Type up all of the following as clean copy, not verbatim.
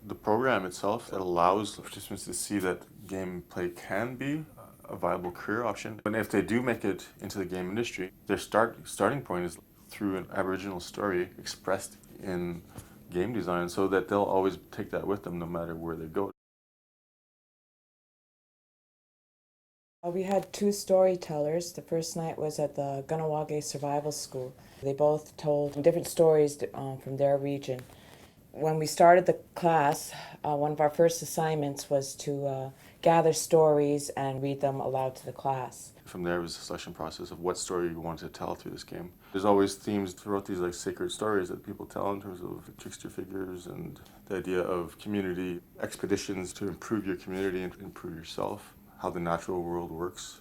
The program itself, it allows participants to see that gameplay can be a viable career option. And if they do make it into the game industry, their starting point is through an Aboriginal story expressed in game design, so that they'll always take that with them no matter where they go. We had two storytellers. The first night was at the Kahnawake Survival School. They both told different stories from their region. When we started the class, one of our first assignments was to gather stories and read them aloud to the class. From there was a selection process of what story you wanted to tell through this game. There's always themes throughout these like sacred stories that people tell in terms of trickster figures and the idea of community expeditions to improve your community and improve yourself, how the natural world works.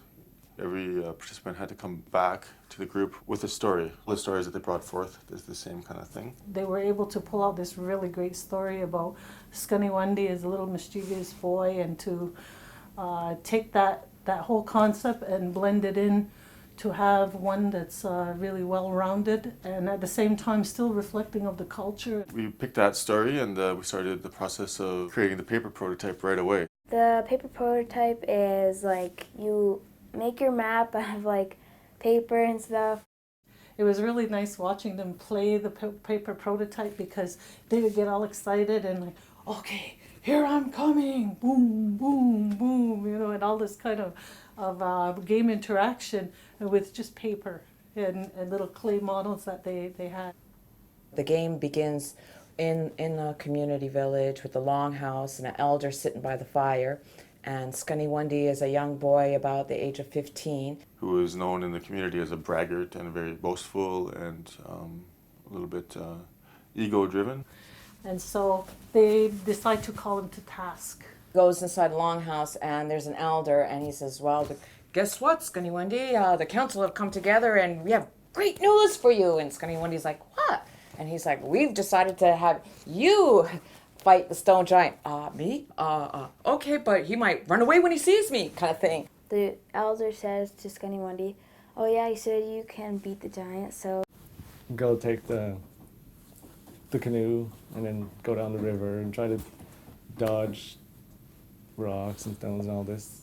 Every participant had to come back to the group with a story. The stories that they brought forth is the same kind of thing. They were able to pull out this really great story about Skawennati as a little mischievous boy, and to take that whole concept and blend it in to have one that's really well-rounded and at the same time still reflecting of the culture. We picked that story and we started the process of creating the paper prototype right away. The paper prototype is like you make your map out of like paper and stuff. It was really nice watching them play the paper prototype, because they would get all excited and like, okay, here I'm coming, boom, boom, boom, you know, and all this kind of game interaction with just paper and little clay models that they had. The game begins in a community village with a longhouse and an elder sitting by the fire. And Skawennati is a young boy about the age of 15. Who is known in the community as a braggart and very boastful and a little bit ego-driven. And so they decide to call him to task. Goes inside the longhouse and there's an elder and he says, well, guess what, Skawennati? The council have come together and we have great news for you. And Skawennati's like, what? And he's like, we've decided to have you fight the stone giant. Me? Okay, but he might run away when he sees me, kind of thing. The elder says to Skawennati, oh yeah, you said you can beat the giant, so... Go take the canoe and then go down the river and try to dodge rocks and stones and all this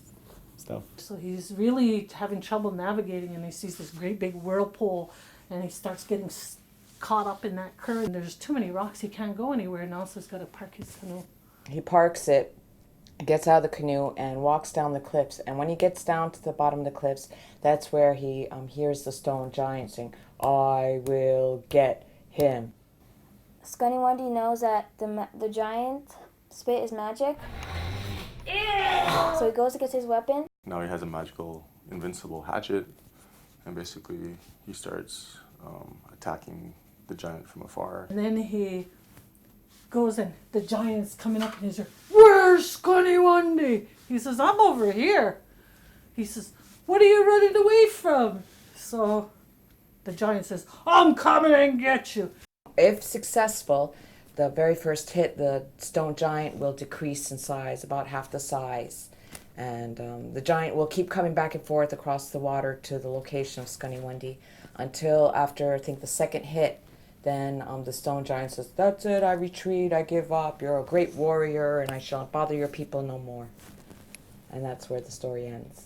stuff. So he's really having trouble navigating, and he sees this great big whirlpool and he starts getting caught up in that current. There's too many rocks, he can't go anywhere now, so he's got to park his canoe. He parks it, gets out of the canoe and walks down the cliffs, and when he gets down to the bottom of the cliffs, that's where he hears the stone giant saying, I will get him. Skawennati knows that the giant spit is magic. So he goes to get his weapon. Now he has a magical, invincible hatchet, and basically he starts attacking the giant from afar. And then he goes and the giant's coming up and he's like, where's Skawennati? He says, I'm over here. He says, what are you running away from? So the giant says, I'm coming and get you. If successful, the very first hit, the stone giant will decrease in size, about half the size. And the giant will keep coming back and forth across the water to the location of Skawennati until after, I think, the second hit, then the stone giant says, that's it, I retreat, I give up, you're a great warrior, and I shall not bother your people no more. And that's where the story ends.